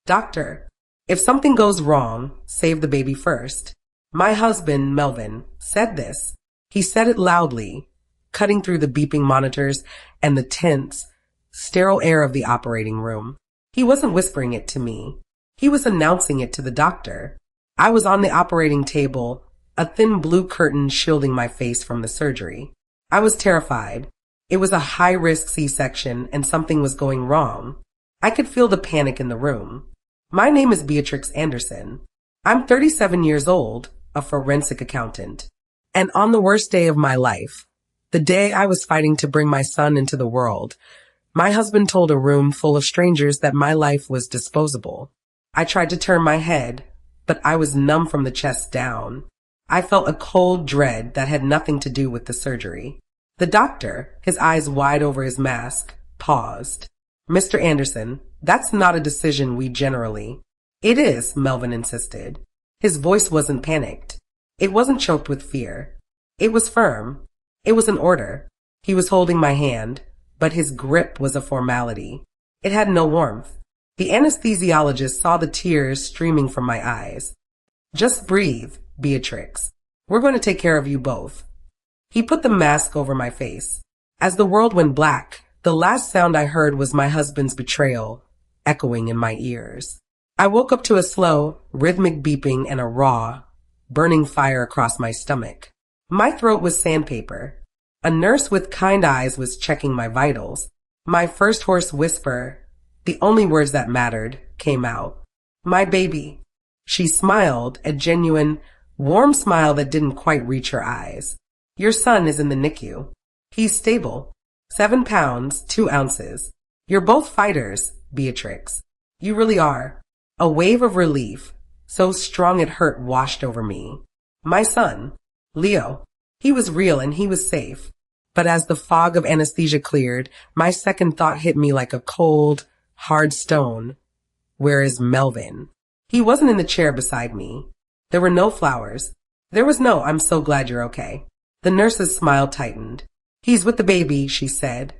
Doctor, if something goes wrong, save the baby first. My husband, Melvin, said this. He said it loudly, cutting through the beeping monitors and the tense, sterile air of the operating room. He wasn't whispering it to me. He was announcing it to the doctor. I was on the operating table, a thin blue curtain shielding my face from the surgery. I was terrified. It was a high-risk C-section and something was going wrong. I could feel the panic in the room. My name is Beatrix Anderson. I'm 37 years old, a forensic accountant. And on the worst day of my life, the day I was fighting to bring my son into the world, my husband told a room full of strangers that my life was disposable. I tried to turn my head, but I was numb from the chest down. I felt a cold dread that had nothing to do with the surgery. The doctor, his eyes wide over his mask, paused. Mr. Anderson, that's not a decision we generally. It is, Melvin insisted. His voice wasn't panicked. It wasn't choked with fear. It was firm. It was an order. He was holding my hand, but his grip was a formality. It had no warmth. The anesthesiologist saw the tears streaming from my eyes. Just breathe, Beatrix. We're going to take care of you both. He put the mask over my face. As the world went black, the last sound I heard was my husband's betrayal, echoing in my ears. I woke up to a slow, rhythmic beeping and a raw, burning fire across my stomach. My throat was sandpaper. A nurse with kind eyes was checking my vitals. My first hoarse whisper, the only words that mattered, came out. My baby. She smiled, a genuine, warm smile that didn't quite reach her eyes. Your son is in the NICU. He's stable. 7 pounds, 2 ounces. You're both fighters, Beatrix. You really are. A wave of relief, so strong it hurt, washed over me. My son, Leo, he was real and he was safe. But as the fog of anesthesia cleared, my second thought hit me like a cold, hard stone. Where is Melvin? He wasn't in the chair beside me. There were no flowers. There was no, I'm so glad you're okay. The nurse's smile tightened. He's with the baby, she said,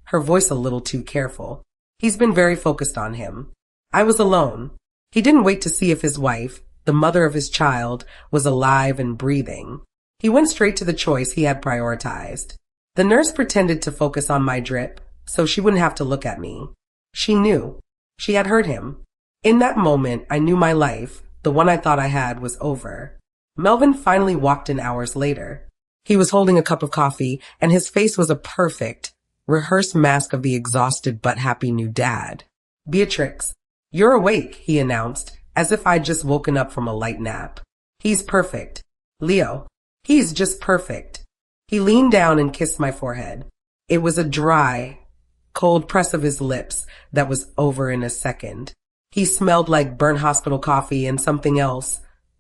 her voice a little too careful. He's been very focused on him. I was alone. He didn't wait to see if his wife, the mother of his child, was alive and breathing. He went straight to the choice he had prioritized. The nurse pretended to focus on my drip, so she wouldn't have to look at me. She knew. She had heard him. In that moment, I knew my life, the one I thought I had, was over. Melvin finally walked in hours later. He was holding a cup of coffee, and his face was a perfect, rehearsed mask of the exhausted but happy new dad. Beatrix, you're awake, he announced, as if I'd just woken up from a light nap. He's perfect. Leo, he's just perfect. He leaned down and kissed my forehead. It was a dry, cold press of his lips that was over in a second. He smelled like burnt hospital coffee and something else,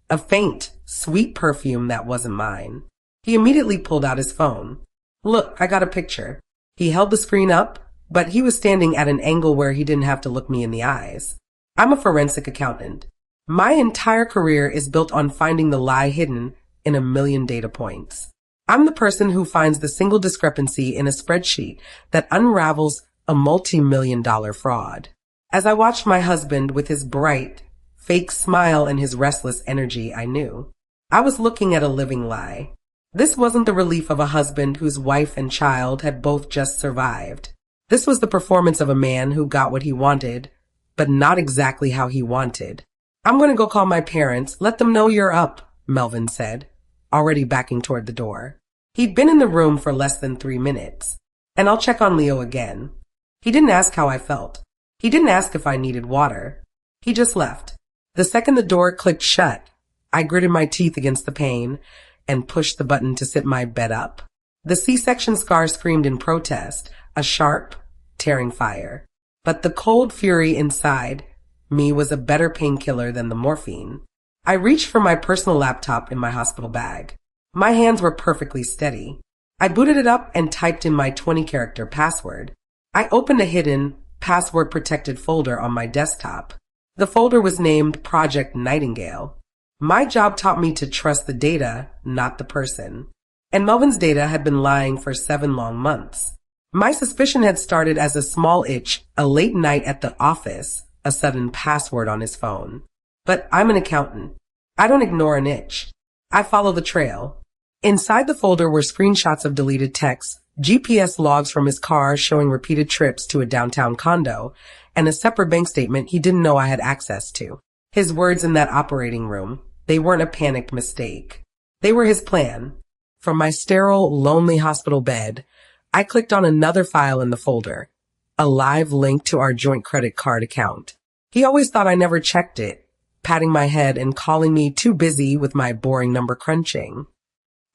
a faint, sweet perfume that wasn't mine. He immediately pulled out his phone. Look, I got a picture. He held the screen up, but he was standing at an angle where he didn't have to look me in the eyes. I'm a forensic accountant. My entire career is built on finding the lie hidden in 1,000,000 data points. I'm the person who finds the single discrepancy in a spreadsheet that unravels a multi-million-dollar fraud. As I watched my husband with his bright, fake smile and his restless energy, I knew I was looking at a living lie. This wasn't the relief of a husband whose wife and child had both just survived. This was the performance of a man who got what he wanted, but not exactly how he wanted. I'm going to go call my parents. Let them know you're up, Melvin said, already backing toward the door. He'd been in the room for less than 3 minutes. And I'll check on Leo again. He didn't ask how I felt. He didn't ask if I needed water. He just left. The second the door clicked shut, I gritted my teeth against the pain and pushed the button to sit my bed up. The C-section scar screamed in protest, a sharp, tearing fire. But the cold fury inside me was a better painkiller than the morphine. I reached for my personal laptop in my hospital bag. My hands were perfectly steady. I booted it up and typed in my 20-character password. I opened a hidden, password-protected folder on my desktop. The folder was named Project Nightingale. My job taught me to trust the data, not the person. And Melvin's data had been lying for 7 long months. My suspicion had started as a small itch, a late night at the office, a sudden password on his phone. But I'm an accountant. I don't ignore an itch. I follow the trail. Inside the folder were screenshots of deleted texts, GPS logs from his car showing repeated trips to a downtown condo, and a separate bank statement he didn't know I had access to. His words in that operating room, they weren't a panicked mistake. They were his plan. From my sterile, lonely hospital bed, I clicked on another file in the folder, a live link to our joint credit card account. He always thought I never checked it, patting my head and calling me too busy with my boring number crunching.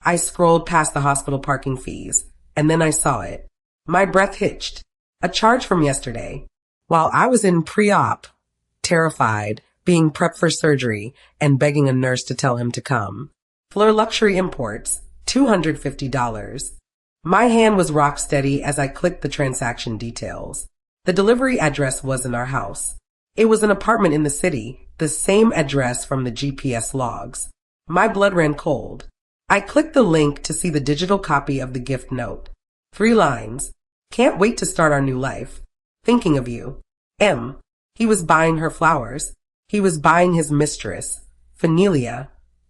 I scrolled past the hospital parking fees, and then I saw it. My breath hitched. A charge from yesterday. While I was in pre-op, terrified, being prepped for surgery, and begging a nurse to tell him to come. Fleur Luxury Imports, $250. My hand was rock steady as I clicked the transaction details. The delivery address was in our house. It was an apartment in the city, the same address from the GPS logs. My blood ran cold. I clicked the link to see the digital copy of the gift note. 3 lines. Can't wait to start our new life. Thinking of you. M. He was buying her flowers. He was buying his mistress, Fanelia,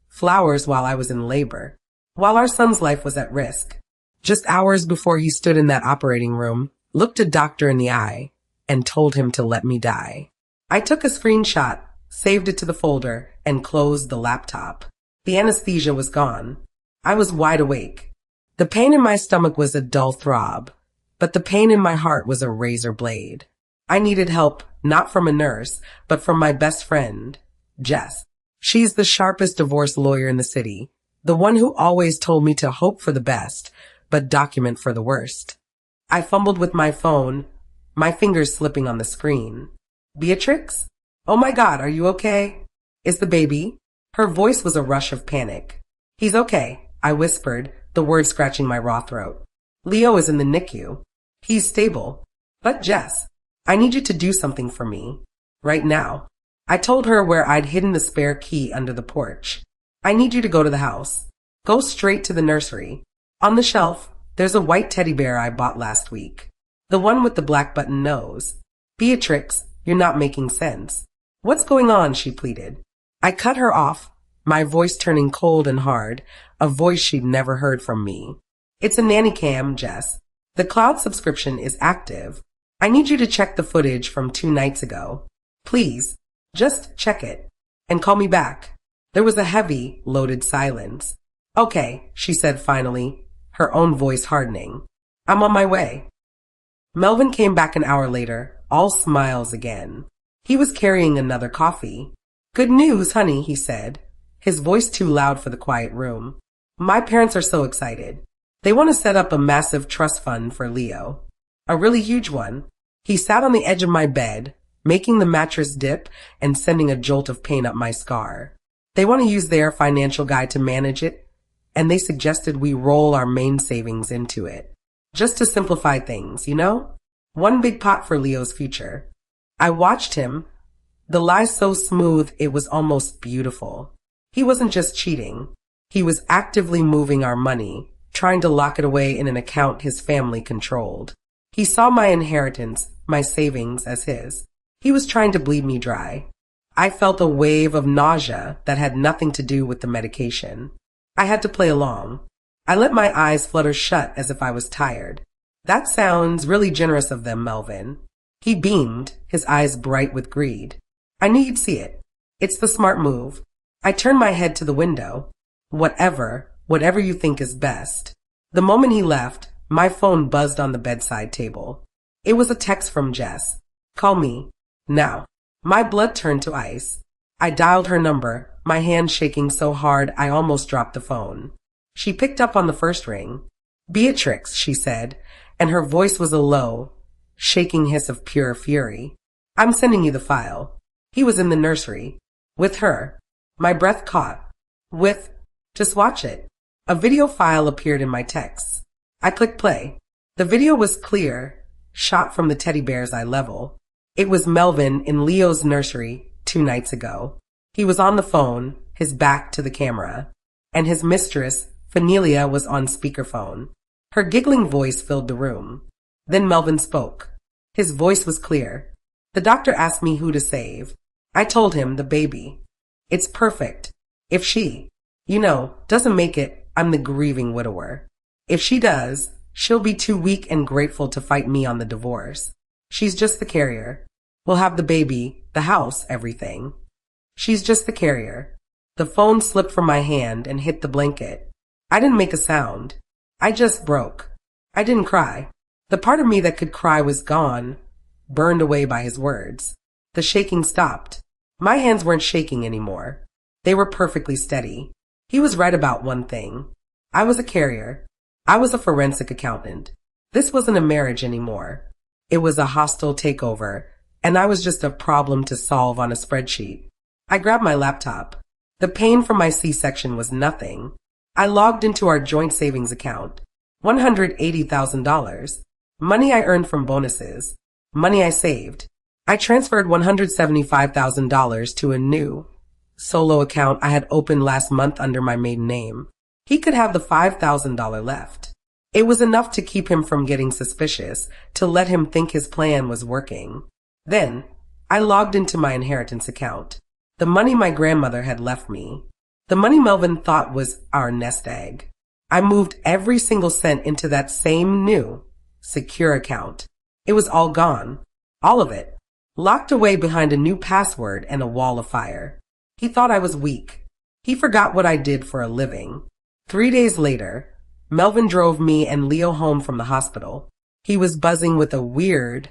flowers while I was in labor, while our son's life was at risk. Just hours before he stood in that operating room, looked a doctor in the eye, and told him to let me die. I took a screenshot, saved it to the folder, and closed the laptop. The anesthesia was gone. I was wide awake. The pain in my stomach was a dull throb, but the pain in my heart was a razor blade. I needed help, not from a nurse, but from my best friend, Jess. She's the sharpest divorce lawyer in the city, the one who always told me to hope for the best, but document for the worst. I fumbled with my phone, my fingers slipping on the screen. Beatrix? Oh my God, are you okay? Is the baby? Her voice was a rush of panic. He's okay, I whispered, the words scratching my raw throat. Leo is in the NICU. He's stable. But Jess, I need you to do something for me. Right now. I told her where I'd hidden the spare key under the porch. I need you to go to the house. Go straight to the nursery. On the shelf, there's a white teddy bear I bought last week. The one with the black button nose. Beatrix, you're not making sense. What's going on? She pleaded. I cut her off, my voice turning cold and hard, a voice she'd never heard from me. It's a nanny cam, Jess. The cloud subscription is active. I need you to check the footage from 2 nights ago. Please, just check it. And call me back. There was a heavy, loaded silence. Okay, she said finally, her own voice hardening. I'm on my way. Melvin came back an hour later, all smiles again. He was carrying another coffee. Good news, honey, he said, his voice too loud for the quiet room. My parents are so excited. They want to set up a massive trust fund for Leo. A really huge one. He sat on the edge of my bed, making the mattress dip and sending a jolt of pain up my scar. They want to use their financial guy to manage it, and they suggested we roll our main savings into it. Just to simplify things, you know? One big pot for Leo's future. I watched him. The lie so smooth it was almost beautiful. He wasn't just cheating. He was actively moving our money, trying to lock it away in an account his family controlled. He saw my inheritance, my savings, as his. He was trying to bleed me dry. I felt a wave of nausea that had nothing to do with the medication. I had to play along. I let my eyes flutter shut as if I was tired. That sounds really generous of them, Melvin. He beamed, his eyes bright with greed. I knew you'd see it. It's the smart move. I turned my head to the window. Whatever you think is best. The moment he left, my phone buzzed on the bedside table. It was a text from Jess. Call me. Now. My blood turned to ice. I dialed her number, my hand shaking so hard I almost dropped the phone. She picked up on the first ring. Beatrix, she said, and her voice was a low, shaking hiss of pure fury. I'm sending you the file. He was in the nursery. With her. My breath caught. Just watch it. A video file appeared in my texts. I clicked play. The video was clear, shot from the teddy bear's eye level. It was Melvin in Leo's nursery 2 nights ago. He was on the phone, his back to the camera, and his mistress, Fanelia, was on speakerphone. Her giggling voice filled the room. Then Melvin spoke. His voice was clear. The doctor asked me who to save. I told him the baby. It's perfect. If she, doesn't make it, I'm the grieving widower. If she does, she'll be too weak and grateful to fight me on the divorce. She's just the carrier. We'll have the baby, the house, everything. She's just the carrier. The phone slipped from my hand and hit the blanket. I didn't make a sound. I just broke. I didn't cry. The part of me that could cry was gone, burned away by his words. The shaking stopped. My hands weren't shaking anymore. They were perfectly steady. He was right about one thing. I was a carrier. I was a forensic accountant. This wasn't a marriage anymore. It was a hostile takeover, and I was just a problem to solve on a spreadsheet. I grabbed my laptop. The pain from my C-section was nothing. I logged into our joint savings account. $180,000. Money I earned from bonuses. Money I saved. I transferred $175,000 to a new solo account I had opened last month under my maiden name. He could have the $5,000 left. It was enough to keep him from getting suspicious, to let him think his plan was working. Then, I logged into my inheritance account. The money my grandmother had left me. The money Melvin thought was our nest egg. I moved every single cent into that same new, secure account. It was all gone. All of it. Locked away behind a new password and a wall of fire. He thought I was weak. He forgot what I did for a living. 3 days later, Melvin drove me and Leo home from the hospital. He was buzzing with a weird,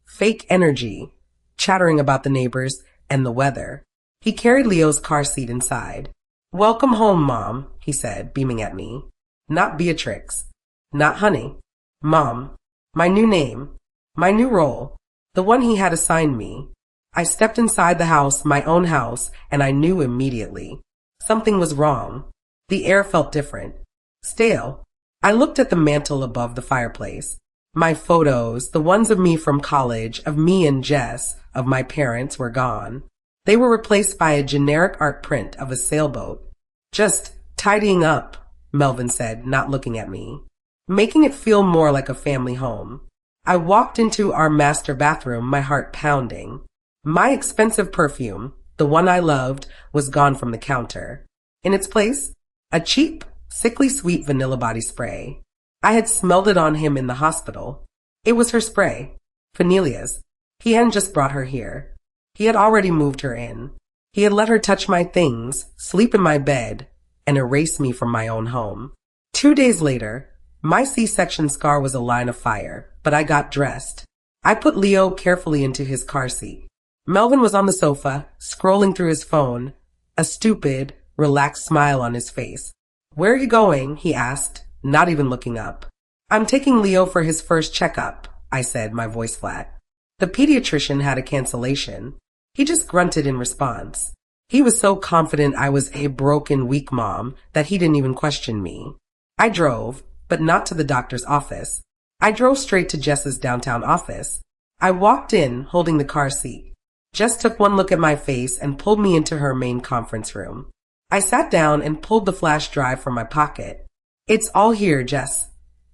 fake energy, chattering about the neighbors and the weather. He carried Leo's car seat inside. "Welcome home, Mom," he said, beaming at me. Not Beatrix. Not Honey. Mom. My new name. My new role. The one he had assigned me. I stepped inside the house, my own house, and I knew immediately. Something was wrong. The air felt different. Stale. I looked at the mantel above the fireplace. My photos, the ones of me from college, of me and Jess, of my parents, were gone. They were replaced by a generic art print of a sailboat. "Just tidying up," Melvin said, not looking at me. "Making it feel more like a family home." I walked into our master bathroom, my heart pounding. My expensive perfume, the one I loved, was gone from the counter. In its place, a cheap, sickly sweet vanilla body spray. I had smelled it on him in the hospital. It was her spray, Fenelia's. He hadn't just brought her here. He had already moved her in. He had let her touch my things, sleep in my bed, and erase me from my own home. 2 days later, my C-section scar was a line of fire, but I got dressed. I put Leo carefully into his car seat. Melvin was on the sofa, scrolling through his phone, a stupid, relaxed smile on his face. "Where are you going?" he asked, not even looking up. "I'm taking Leo for his first checkup," I said, my voice flat. The pediatrician had a cancellation. He just grunted in response. He was so confident I was a broken, weak mom that he didn't even question me. I drove, but not to the doctor's office. I drove straight to Jess's downtown office. I walked in, holding the car seat. Jess took one look at my face and pulled me into her main conference room. I sat down and pulled the flash drive from my pocket. "It's all here, Jess,"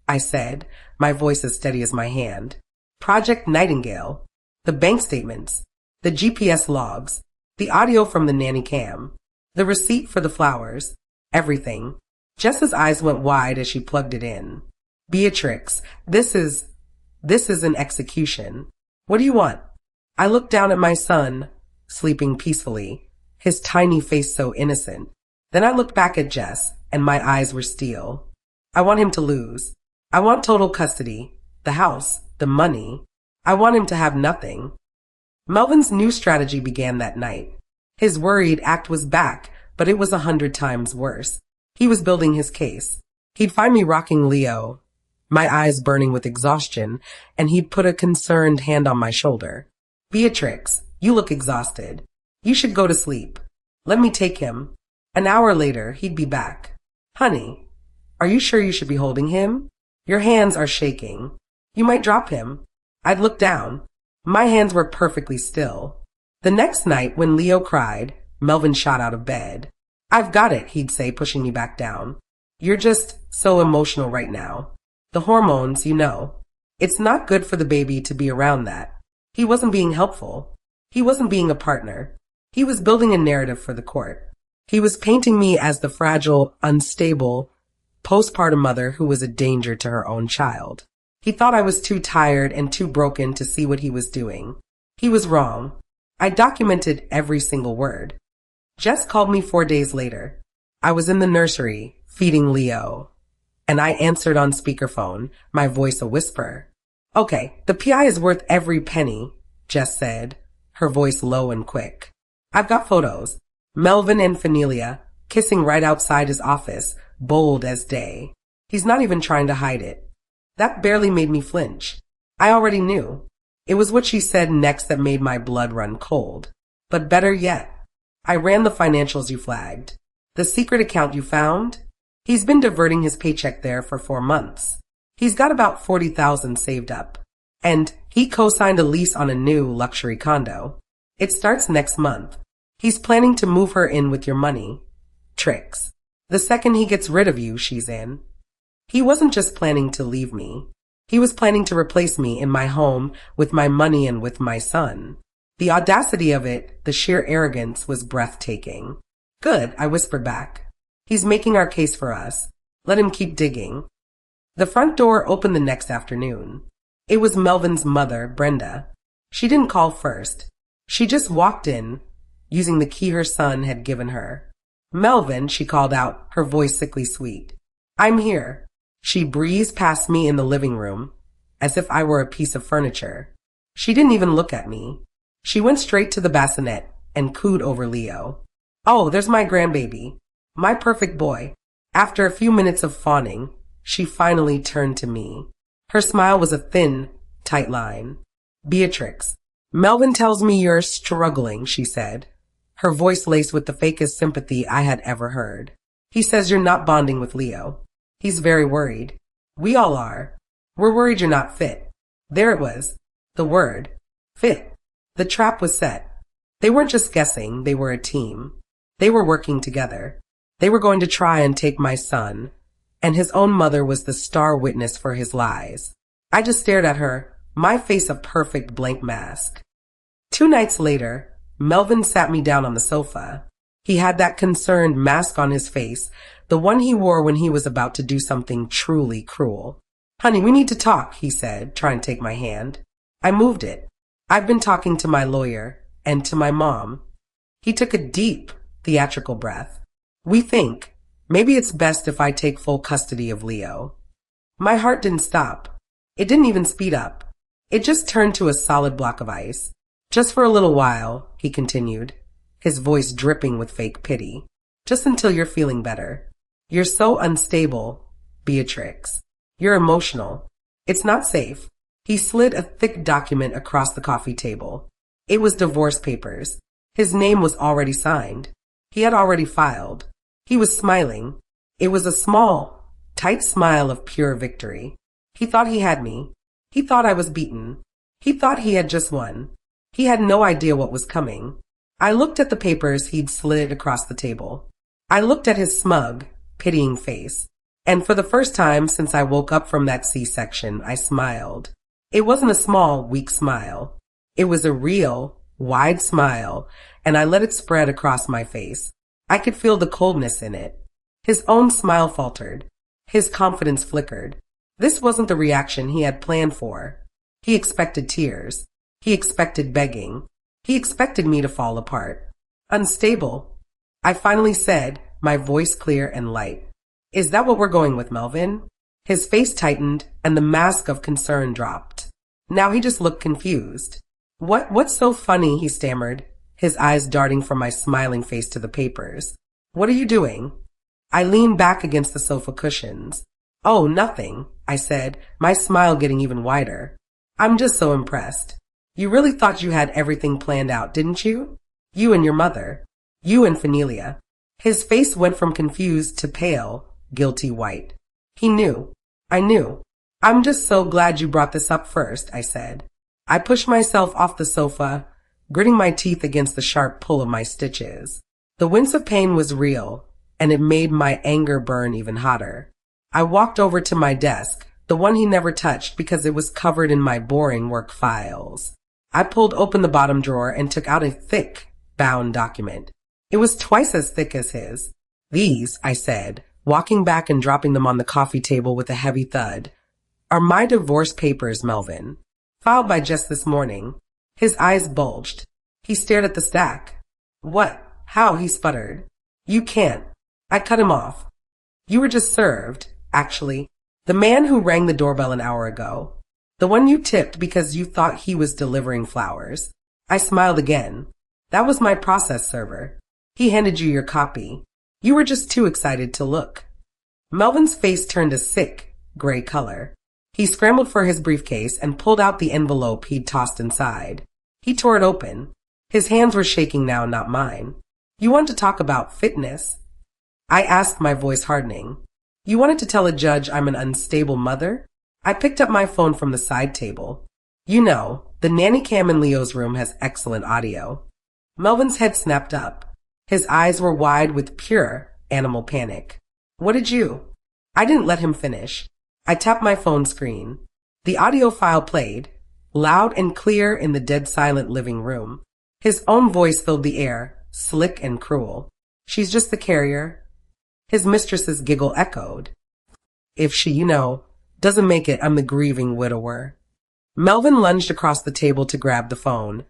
I said, my voice as steady as my hand. Project Nightingale, the bank statements, the GPS logs, the audio from the nanny cam, the receipt for the flowers, everything. Jess's eyes went wide as she plugged it in. "Beatrix, this is an execution. What do you want?" I looked down at my son, sleeping peacefully, his tiny face so innocent. Then I looked back at Jess, and my eyes were steel. "I want him to lose. I want total custody, the house, the money. I want him to have nothing." Melvin's new strategy began that night. His worried act was back, but it was 100 times worse. He was building his case. He'd find me rocking Leo, my eyes burning with exhaustion, and he'd put a concerned hand on my shoulder. "Beatrix, you look exhausted. You should go to sleep. Let me take him." An hour later, he'd be back. "Honey, are you sure you should be holding him? Your hands are shaking. You might drop him." I'd look down. My hands were perfectly still. The next night, when Leo cried, Melvin shot out of bed. "I've got it," he'd say, pushing me back down. "You're just so emotional right now. The hormones, you know. It's not good for the baby to be around that." He wasn't being helpful. He wasn't being a partner. He was building a narrative for the court. He was painting me as the fragile, unstable, postpartum mother who was a danger to her own child. He thought I was too tired and too broken to see what he was doing. He was wrong. I documented every single word. Jess called me 4 days later. I was in the nursery, feeding Leo, and I answered on speakerphone, my voice a whisper. Okay, the PI is worth every penny, Jess said, her voice low and quick. I've got photos. Melvin and Fenelia kissing right outside his office, bold as day. He's not even trying to hide it. That barely made me flinch. I already knew. It was what she said next that made my blood run cold. But better yet, I ran the financials you flagged. The secret account you found? He's been diverting his paycheck there for 4 months. He's got about $40,000 saved up. And he co-signed a lease on a new luxury condo. It starts next month. He's planning to move her in with your money. Tricks. The second he gets rid of you, she's in. He wasn't just planning to leave me. He was planning to replace me in my home with my money and with my son. The audacity of it, the sheer arrogance, was breathtaking. Good, I whispered back. He's making our case for us. Let him keep digging. The front door opened the next afternoon. It was Melvin's mother, Brenda. She didn't call first. She just walked in, using the key her son had given her. Melvin, she called out, her voice sickly sweet. I'm here. She breezed past me in the living room, as if I were a piece of furniture. She didn't even look at me. She went straight to the bassinet and cooed over Leo. Oh, there's my grandbaby. My perfect boy. After a few minutes of fawning, she finally turned to me. Her smile was a thin, tight line. Beatrix, Melvin tells me you're struggling, she said, her voice laced with the fakest sympathy I had ever heard. He says you're not bonding with Leo. He's very worried. We all are. We're worried you're not fit. There it was. The word. Fit. The trap was set. They weren't just guessing, they were a team. They were working together. They were going to try and take my son, and his own mother was the star witness for his lies. I just stared at her, my face a perfect blank mask. 2 nights later, Melvin sat me down on the sofa. He had that concerned mask on his face, the one he wore when he was about to do something truly cruel. Honey, we need to talk, he said, trying to take my hand. I moved it. I've been talking to my lawyer and to my mom. He took a deep, theatrical breath. We think, maybe it's best if I take full custody of Leo. My heart didn't stop. It didn't even speed up. It just turned to a solid block of ice. Just for a little while, he continued, his voice dripping with fake pity. Just until you're feeling better. You're so unstable, Beatrix. You're emotional. It's not safe. He slid a thick document across the coffee table. It was divorce papers. His name was already signed. He had already filed. He was smiling. It was a small, tight smile of pure victory. He thought he had me. He thought I was beaten. He thought he had just won. He had no idea what was coming. I looked at the papers he'd slid across the table. I looked at his smug, pitying face. And for the first time since I woke up from that C-section, I smiled. It wasn't a small, weak smile. It was a real, wide smile, and I let it spread across my face. I could feel the coldness in it. His own smile faltered. His confidence flickered. This wasn't the reaction he had planned for. He expected tears. He expected begging. He expected me to fall apart. Unstable. I finally said, my voice clear and light. Is that what we're going with, Melvin? His face tightened and the mask of concern dropped. Now he just looked confused. What's so funny, he stammered, his eyes darting from my smiling face to the papers. What are you doing? I leaned back against the sofa cushions. Oh, nothing, I said, my smile getting even wider. I'm just so impressed. You really thought you had everything planned out, didn't you? You and your mother. You and Fenelia. His face went from confused to pale, guilty white. He knew. I knew. I'm just so glad you brought this up first, I said. I pushed myself off the sofa, gritting my teeth against the sharp pull of my stitches. The wince of pain was real, and it made my anger burn even hotter. I walked over to my desk, the one he never touched because it was covered in my boring work files. I pulled open the bottom drawer and took out a thick, bound document. It was twice as thick as his. These, I said, walking back and dropping them on the coffee table with a heavy thud, are my divorce papers, Melvin. Filed by just this morning. His eyes bulged. He stared at the stack. What? How? He sputtered. You can't. I cut him off. You were just served, actually. The man who rang the doorbell an hour ago. The one you tipped because you thought he was delivering flowers. I smiled again. That was my process server. He handed you your copy. You were just too excited to look. Melvin's face turned a sick, gray color. He scrambled for his briefcase and pulled out the envelope he'd tossed inside. He tore it open. His hands were shaking now, not mine. You want to talk about fitness? I asked, my voice hardening. You wanted to tell a judge I'm an unstable mother? I picked up my phone from the side table. You know, the nanny cam in Leo's room has excellent audio. Melvin's head snapped up. His eyes were wide with pure animal panic. What did you? I didn't let him finish. I tapped my phone screen. The audio file played, loud and clear in the dead silent living room. His own voice filled the air, slick and cruel. She's just the carrier. His mistress's giggle echoed. If she, doesn't make it, I'm the grieving widower. Melvin lunged across the table to grab the phone,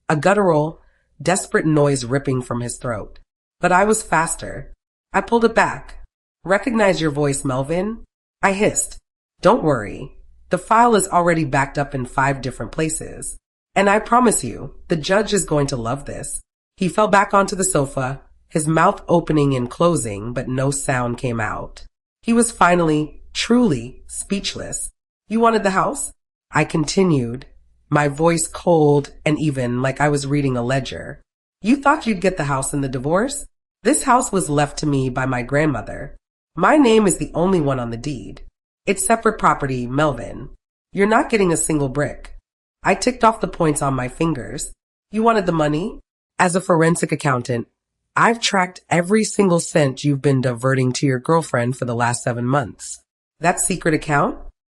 a guttural, desperate noise ripping from his throat. But I was faster. I pulled it back. Recognize your voice, Melvin? I hissed. Don't worry. The file is already backed up in 5 different places. And I promise you, the judge is going to love this. He fell back onto the sofa, his mouth opening and closing, but no sound came out. He was finally, truly speechless. You wanted the house? I continued, my voice cold and even, like I was reading a ledger. You thought you'd get the house in the divorce? This house was left to me by my grandmother. My name is the only one on the deed. It's separate property, Melvin. You're not getting a single brick. I ticked off the points on my fingers. You wanted the money? As a forensic accountant, I've tracked every single cent you've been diverting to your girlfriend for the last 7 months. That secret account?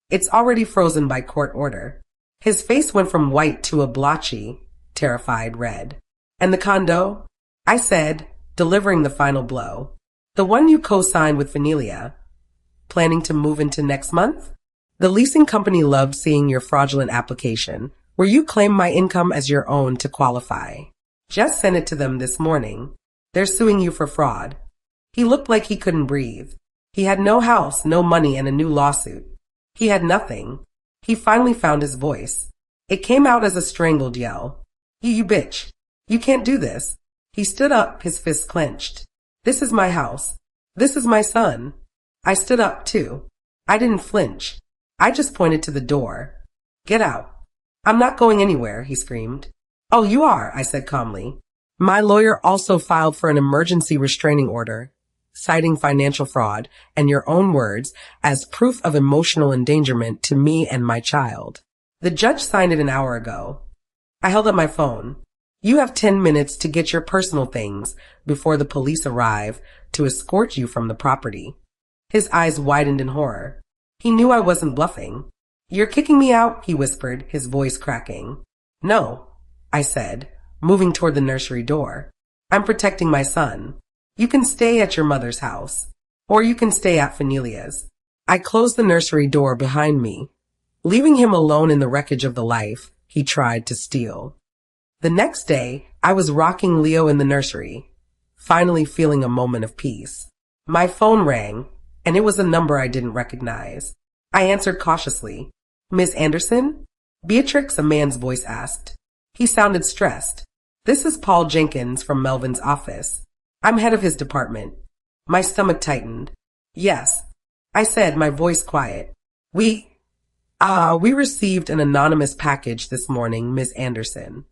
It's already frozen by court order. His face went from white to a blotchy, terrified red. And the condo? I said, delivering the final blow. The one you co-signed with Vanilla. Planning to move into next month? The leasing company loved seeing your fraudulent application, where you claim my income as your own to qualify. Just sent it to them this morning. They're suing you for fraud. He looked like he couldn't breathe. He had no house, no money, and a new lawsuit. He had nothing. He finally found his voice. It came out as a strangled yell. You bitch. You can't do this. He stood up, his fists clenched. This is my house. This is my son. I stood up, too. I didn't flinch. I just pointed to the door. Get out. I'm not going anywhere, he screamed. Oh, you are, I said calmly. My lawyer also filed for an emergency restraining order, citing financial fraud and your own words as proof of emotional endangerment to me and my child. The judge signed it an hour ago. I held up my phone. You have 10 minutes to get your personal things before the police arrive to escort you from the property. His eyes widened in horror. He knew I wasn't bluffing. You're kicking me out, he whispered, his voice cracking. No, I said, moving toward the nursery door. I'm protecting my son. You can stay at your mother's house, or you can stay at Fanilla's. I closed the nursery door behind me, leaving him alone in the wreckage of the life he tried to steal. The next day, I was rocking Leo in the nursery, finally feeling a moment of peace. My phone rang, and it was a number I didn't recognize. I answered cautiously. Miss Anderson? Beatrix, a man's voice asked. He sounded stressed. This is Paul Jenkins from Melvin's office. I'm head of his department. My stomach tightened. Yes, I said, my voice quiet. We received an anonymous package this morning, Miss Anderson.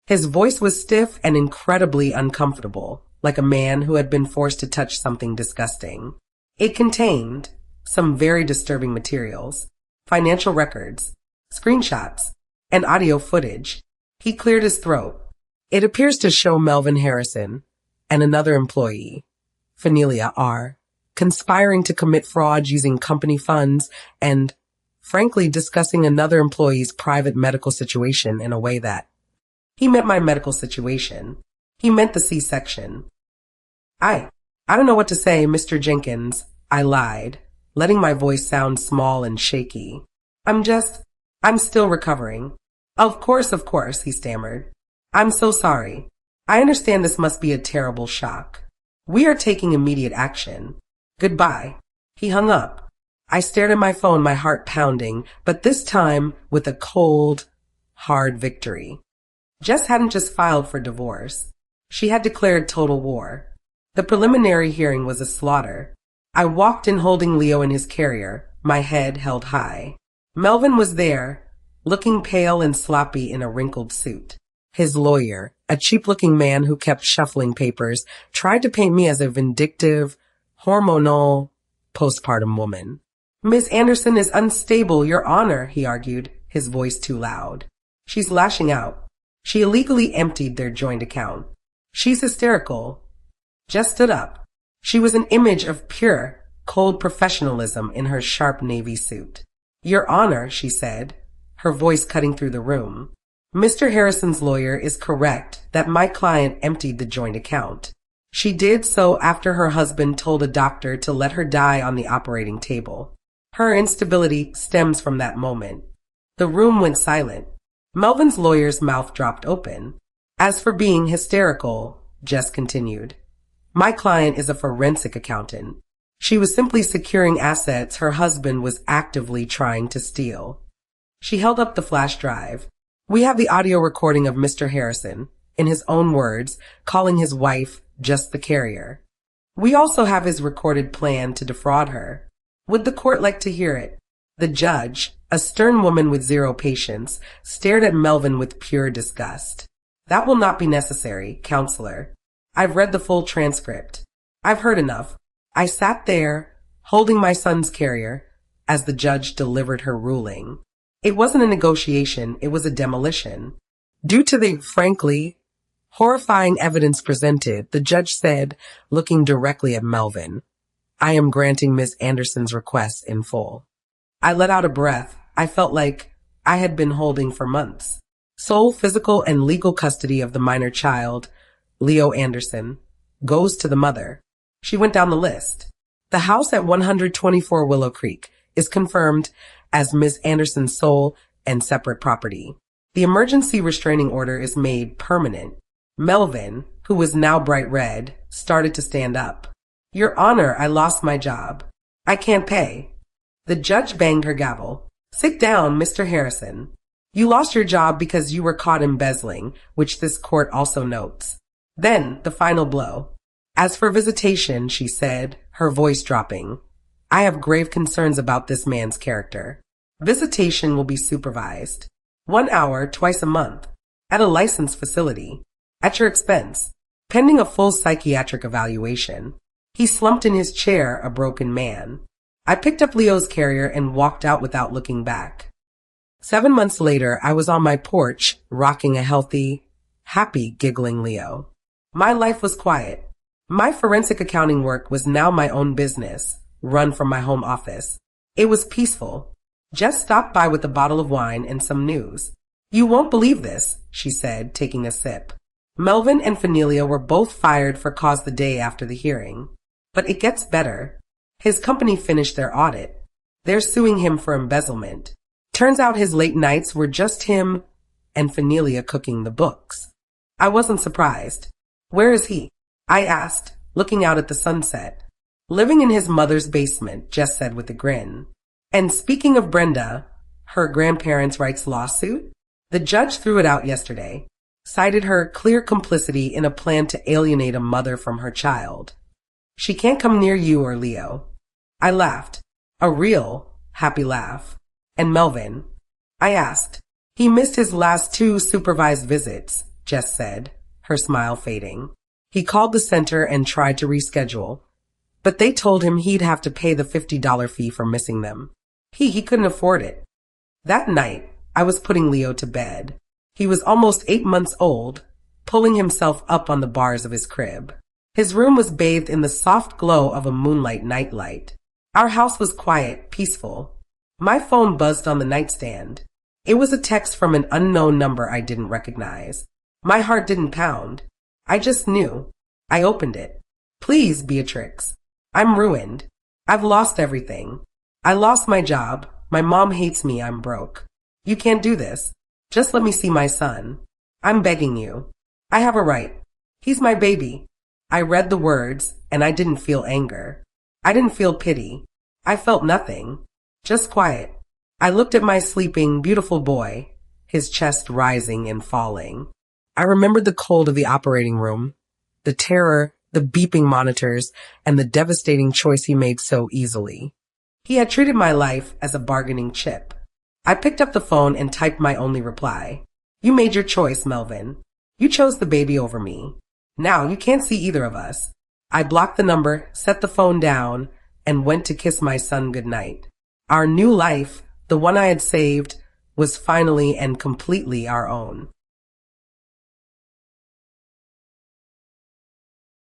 His voice was stiff and incredibly uncomfortable, like a man who had been forced to touch something disgusting. It contained some very disturbing materials, financial records, screenshots, and audio footage. He cleared his throat. It appears to show Melvin Harrison and another employee, Fanilia R., conspiring to commit fraud using company funds and, frankly, discussing another employee's private medical situation in a way that He meant my medical situation. He meant the C-section. I don't know what to say, Mr. Jenkins, I lied, letting my voice sound small and shaky. I'm still recovering. Of course, he stammered. I'm so sorry. I understand this must be a terrible shock. We are taking immediate action. Goodbye. He hung up. I stared at my phone, my heart pounding, but this time with a cold, hard victory. Jess hadn't just filed for divorce. She had declared total war. The preliminary hearing was a slaughter. I walked in holding Leo in his carrier, my head held high. Melvin was there, looking pale and sloppy in a wrinkled suit. His lawyer, a cheap-looking man who kept shuffling papers, tried to paint me as a vindictive, hormonal, postpartum woman. Miss Anderson is unstable, Your Honor, he argued, his voice too loud. She's lashing out. She illegally emptied their joint account. She's hysterical. Jess stood up. She was an image of pure, cold professionalism in her sharp navy suit. Your Honor, she said, her voice cutting through the room. Mr. Harrison's lawyer is correct that my client emptied the joint account. She did so after her husband told a doctor to let her die on the operating table. Her instability stems from that moment. The room went silent. Melvin's lawyer's mouth dropped open. As for being hysterical, Jess continued, my client is a forensic accountant. She was simply securing assets her husband was actively trying to steal. She held up the flash drive. We have the audio recording of Mr. Harrison, in his own words, calling his wife just the carrier. We also have his recorded plan to defraud her. Would the court like to hear it? The judge, a stern woman with zero patience, stared at Melvin with pure disgust. That will not be necessary, counselor. I've read the full transcript. I've heard enough. I sat there, holding my son's carrier, as the judge delivered her ruling. It wasn't a negotiation, it was a demolition. Due to the, frankly, horrifying evidence presented, the judge said, looking directly at Melvin, I am granting Ms. Anderson's request in full. I let out a breath I felt like I had been holding for months. Sole physical and legal custody of the minor child, Leo Anderson, goes to the mother. She went down the list. The house at 124 Willow Creek is confirmed as Ms. Anderson's sole and separate property. The emergency restraining order is made permanent. Melvin, who was now bright red, started to stand up. Your Honor, I lost my job. I can't pay. The judge banged her gavel. Sit down, Mr. Harrison. You lost your job because you were caught embezzling, which this court also notes. Then, the final blow. As for visitation, she said, her voice dropping, I have grave concerns about this man's character. Visitation will be supervised. 1 hour, twice a month. At a licensed facility. At your expense. Pending a full psychiatric evaluation. He slumped in his chair, a broken man. I picked up Leo's carrier and walked out without looking back. 7 months later, I was on my porch, rocking a healthy, happy, giggling Leo. My life was quiet. My forensic accounting work was now my own business, run from my home office. It was peaceful. Jess stopped by with a bottle of wine and some news. You won't believe this, she said, taking a sip. Melvin and Fenelia were both fired for cause the day after the hearing. But it gets better. His company finished their audit. They're suing him for embezzlement. Turns out his late nights were just him and Fenelia cooking the books. I wasn't surprised. Where is he? I asked, looking out at the sunset. Living in his mother's basement, Jess said with a grin. And speaking of Brenda, her grandparents' rights lawsuit, the judge threw it out yesterday, cited her clear complicity in a plan to alienate a mother from her child. She can't come near you or Leo. I laughed, a real, happy laugh. And Melvin? I asked. He missed his last 2 supervised visits, Jess said, her smile fading. He called the center and tried to reschedule, but they told him he'd have to pay the $50 fee for missing them. He couldn't afford it. That night, I was putting Leo to bed. He was almost 8 months old, pulling himself up on the bars of his crib. His room was bathed in the soft glow of a moonlight nightlight. Our house was quiet, peaceful. My phone buzzed on the nightstand. It was a text from an unknown number I didn't recognize. My heart didn't pound. I just knew. I opened it. Please, Beatrix. I'm ruined. I've lost everything. I lost my job. My mom hates me. I'm broke. You can't do this. Just let me see my son. I'm begging you. I have a right. He's my baby. I read the words, and I didn't feel anger. I didn't feel pity. I felt nothing. Just quiet. I looked at my sleeping, beautiful boy, his chest rising and falling. I remembered the cold of the operating room, the terror, the beeping monitors, and the devastating choice he made so easily. He had treated my life as a bargaining chip. I picked up the phone and typed my only reply. You made your choice, Melvin. You chose the baby over me. Now you can't see either of us. I blocked the number, set the phone down, and went to kiss my son goodnight. Our new life, the one I had saved, was finally and completely our own.